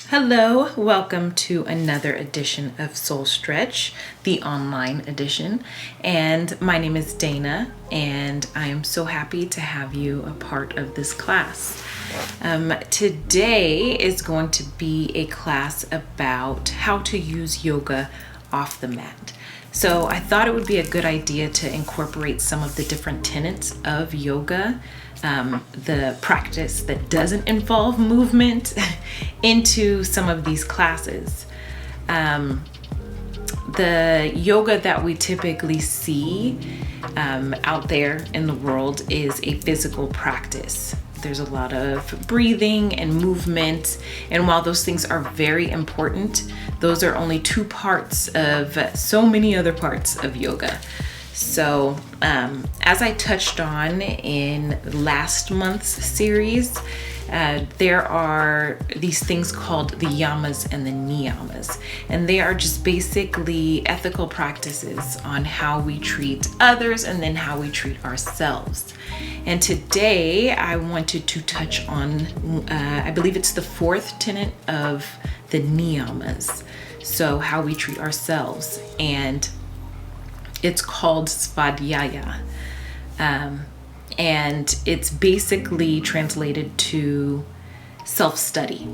Hello, welcome to another edition of Soul Stretch, the online edition. And my name is Dana, and I am so happy to have you a part of this class. Today is going to be a class about how to use yoga off the mat. So I thought it would be a good idea to incorporate some of the different tenets of yoga, the practice that doesn't involve movement, into some of these classes. The yoga that we typically see out there in the world is a physical practice. There's a lot of breathing and movement, and while those things are very important, those are only two parts of so many other parts of yoga. So as I touched on in last month's series, there are these things called the yamas and the niyamas, and they are just basically ethical practices on how we treat others and then how we treat ourselves. And today I wanted to touch on, I believe it's the fourth tenet of the niyamas, so how we treat ourselves, and it's called Svadhyaya. And it's basically translated to self-study.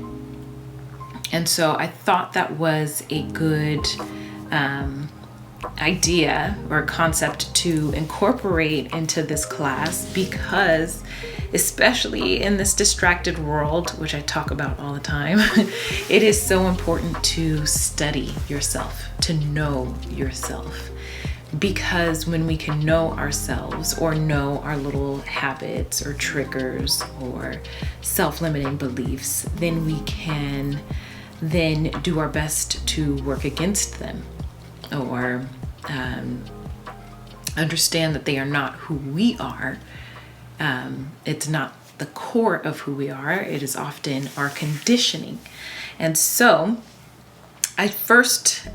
And so I thought that was a good idea or concept to incorporate into this class, because especially in this distracted world, which I talk about all the time, it is so important to study yourself, to know yourself. Because when we can know ourselves or know our little habits or triggers or self-limiting beliefs, then we can then do our best to work against them or understand that they are not who we are. It's not the core of who we are. It is often our conditioning. And so I first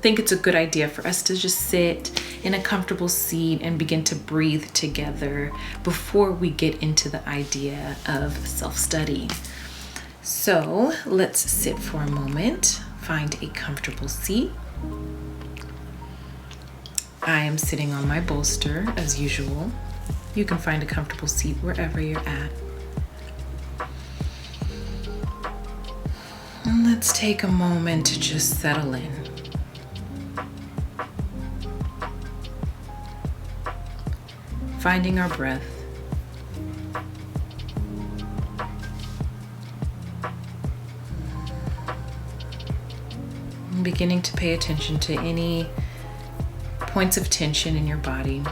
think it's a good idea for us to just sit in a comfortable seat and begin to breathe together before we get into the idea of self-study. So let's sit for a moment, find a comfortable seat. I am sitting on my bolster as usual. You can find a comfortable seat wherever you're at. And let's take a moment to just settle in. Finding our breath. And beginning to pay attention to any points of tension in your body.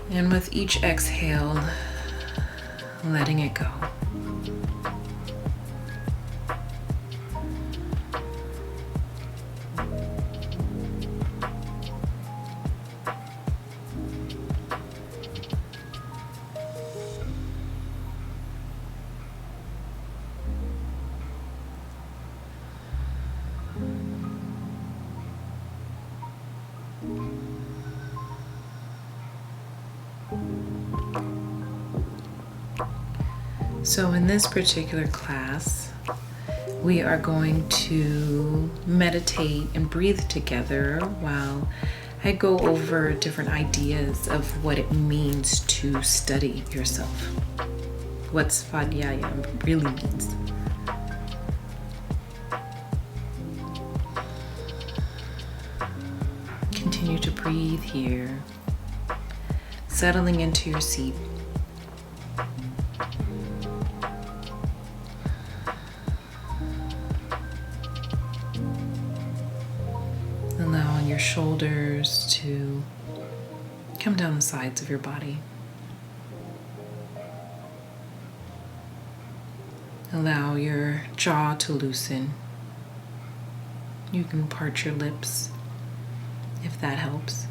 And with each exhale, letting it go. So in this particular class, we are going to meditate and breathe together while I go over different ideas of what it means to study yourself, what Svadhyaya really means. Continue to breathe here, settling into your seat. Allowing your shoulders to come down the sides of your body. Allow your jaw to loosen. You can part your lips if that helps.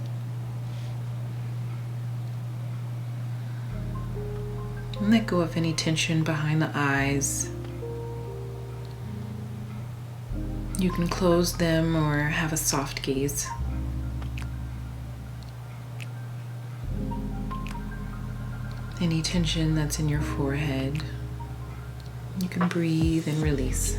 And let go of any tension behind the eyes. You can close them or have a soft gaze. Any tension that's in your forehead, you can breathe and release.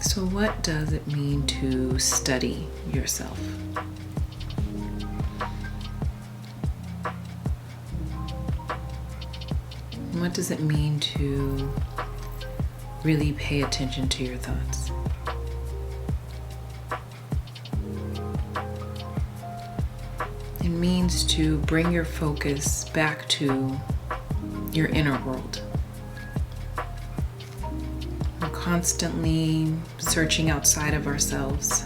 So what does it mean to study yourself? What does it mean to really pay attention to your thoughts? It means to bring your focus back to your inner world. We're constantly searching outside of ourselves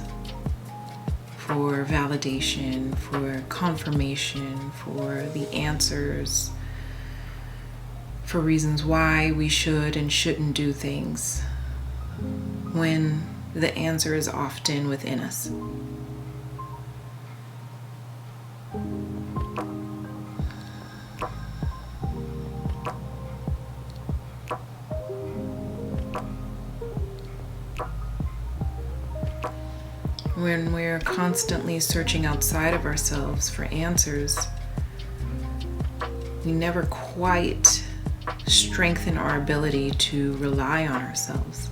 for validation, for confirmation, for the answers, for reasons why we should and shouldn't do things, when the answer is often within us. When we're constantly searching outside of ourselves for answers, we never quite strengthen our ability to rely on ourselves.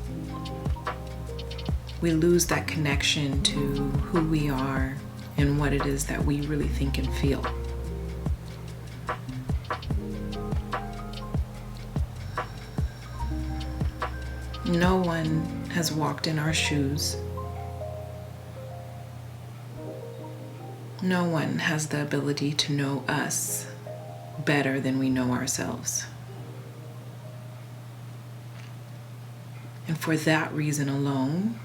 We lose that connection to who we are and what it is that we really think and feel. No one has walked in our shoes. No one has the ability to know us better than we know ourselves. And for that reason alone,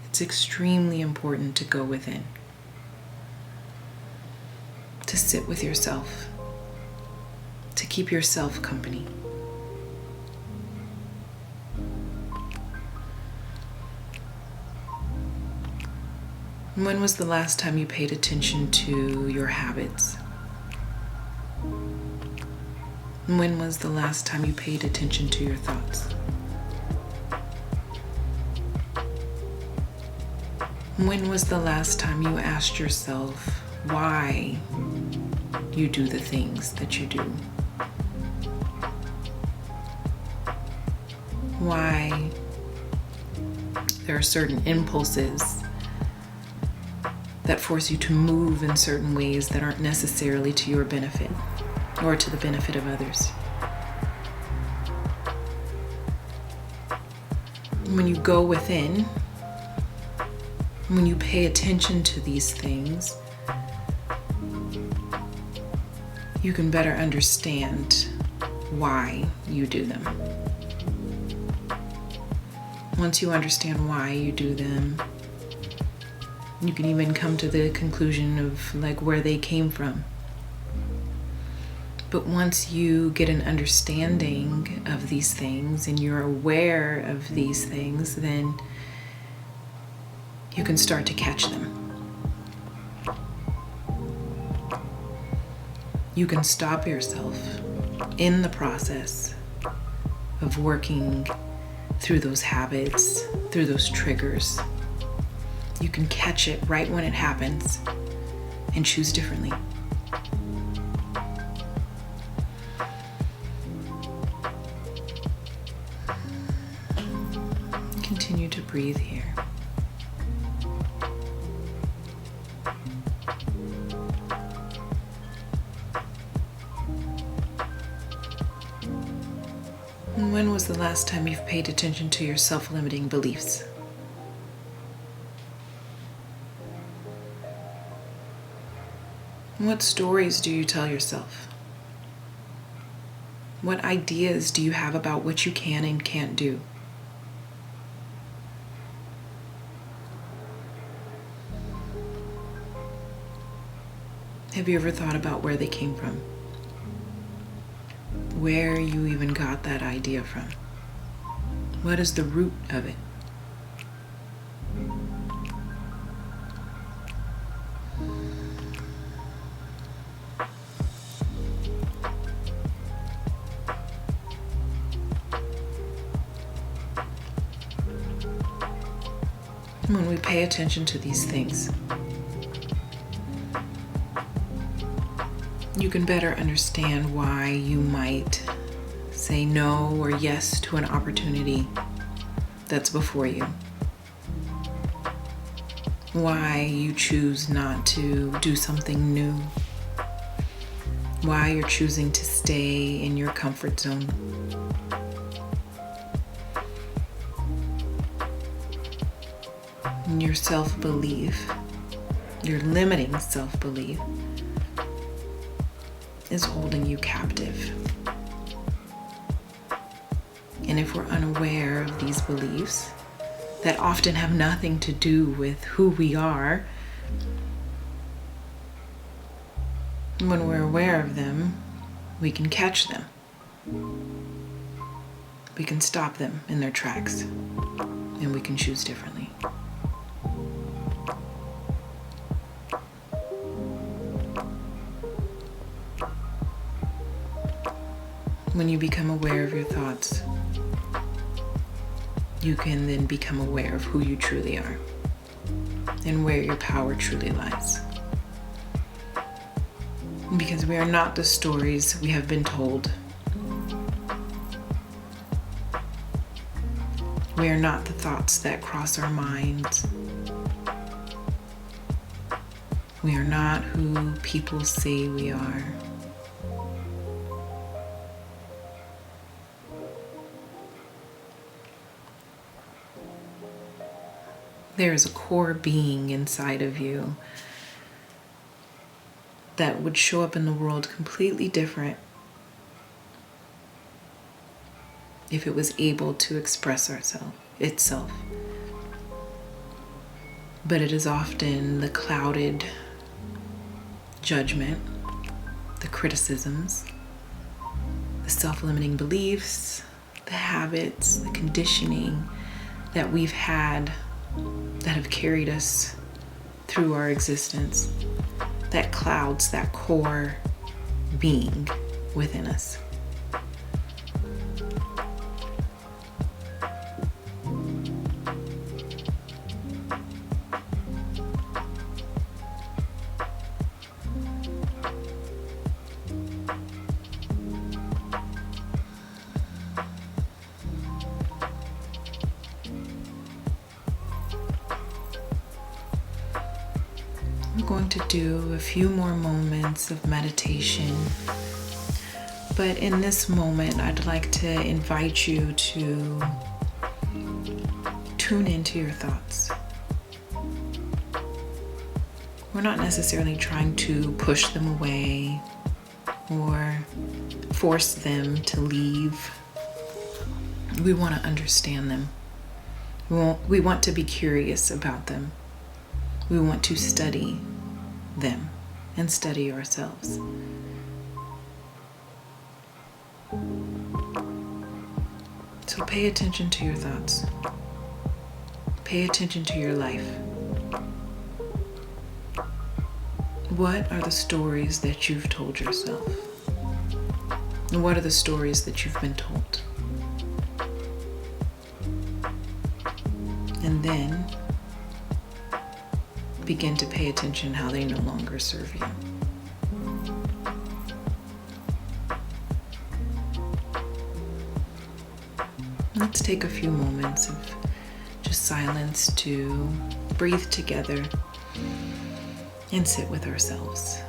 it's extremely important to go within, to sit with yourself, to keep yourself company. When was the last time you paid attention to your habits? When was the last time you paid attention to your thoughts? When was the last time you asked yourself why you do the things that you do? Why there are certain impulses that force you to move in certain ways that aren't necessarily to your benefit or to the benefit of others. When you go within, when you pay attention to these things, you can better understand why you do them. Once you understand why you do them, you can even come to the conclusion of where they came from. But once you get an understanding of these things and you're aware of these things, then you can start to catch them. You can stop yourself in the process of working through those habits, through those triggers. You can catch it right when it happens and choose differently. Continue to breathe here. And when was the last time you've paid attention to your self-limiting beliefs? What stories do you tell yourself? What ideas do you have about what you can and can't do? Have you ever thought about where they came from? Where you even got that idea from? What is the root of it? When we pay attention to these things, you can better understand why you might say no or yes to an opportunity that's before you. Why you choose not to do something new. Why you're choosing to stay in your comfort zone. And your self-belief, your limiting self-belief, is holding you captive. And if we're unaware of these beliefs that often have nothing to do with who we are, when we're aware of them, we can catch them. We can stop them in their tracks, and we can choose differently. When you become aware of your thoughts, you can then become aware of who you truly are and where your power truly lies. Because we are not the stories we have been told. We are not the thoughts that cross our minds. We are not who people say we are. There is a core being inside of you that would show up in the world completely different if it was able to express itself. But it is often the clouded judgment, the criticisms, the self-limiting beliefs, the habits, the conditioning that we've had that have carried us through our existence that clouds that core being within us. I'm going to do a few more moments of meditation, but in this moment, I'd like to invite you to tune into your thoughts. We're not necessarily trying to push them away or force them to leave. We want to understand them. We want to be curious about them. We want to study them and study ourselves. So pay attention to your thoughts. Pay attention to your life. What are the stories that you've told yourself? And what are the stories that you've been told? And then begin to pay attention how they no longer serve you. Let's take a few moments of just silence to breathe together and sit with ourselves.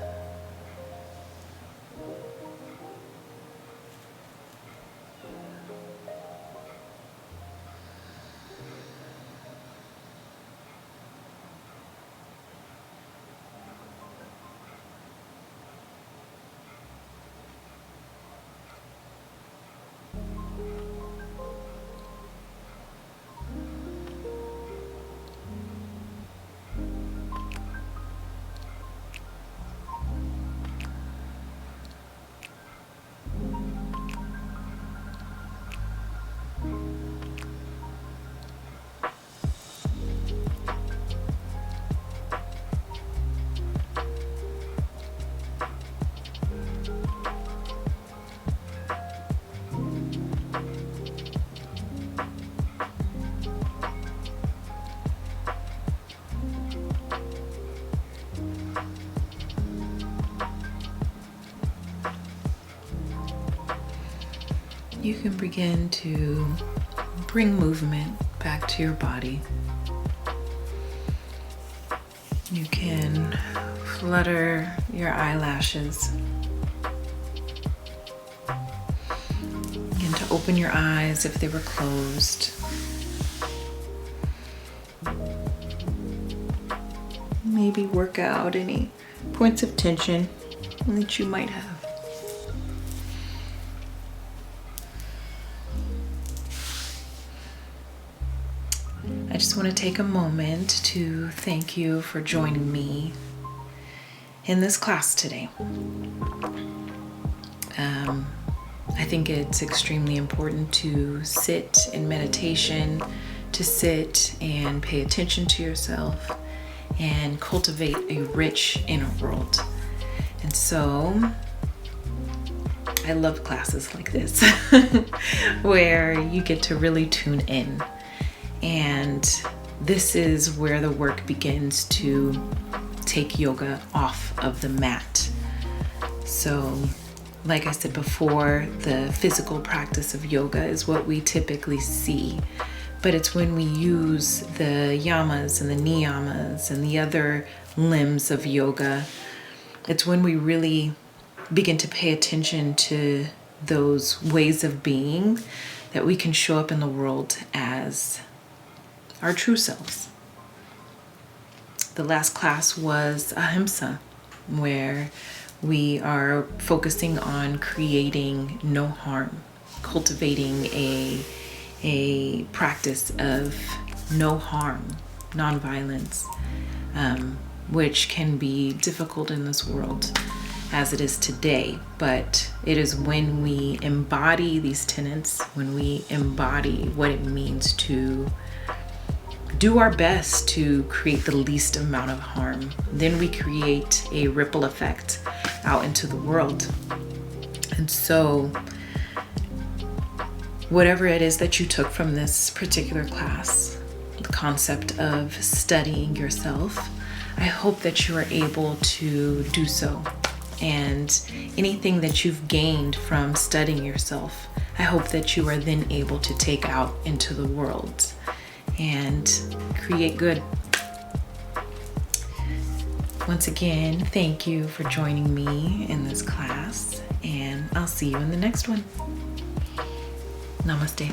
you can begin to bring movement back to your body. You can flutter your eyelashes. Begin to open your eyes if they were closed. Maybe work out any points of tension that you might have. I just want to take a moment to thank you for joining me in this class today. I think it's extremely important to sit in meditation, to sit and pay attention to yourself and cultivate a rich inner world. And so I love classes like this where you get to really tune in. And this is where the work begins to take yoga off of the mat. So, like I said before, the physical practice of yoga is what we typically see. But it's when we use the yamas and the niyamas and the other limbs of yoga, it's when we really begin to pay attention to those ways of being that we can show up in the world as our true selves. The last class was ahimsa, where we are focusing on creating no harm, cultivating a practice of no harm, nonviolence, which can be difficult in this world as it is today. But it is when we embody these tenets, when we embody what it means to do our best to create the least amount of harm, then we create a ripple effect out into the world. And so whatever it is that you took from this particular class, the concept of studying yourself, I hope that you are able to do so. And anything that you've gained from studying yourself, I hope that you are then able to take out into the world and create good. Once again, thank you for joining me in this class, and I'll see you in the next one. Namaste.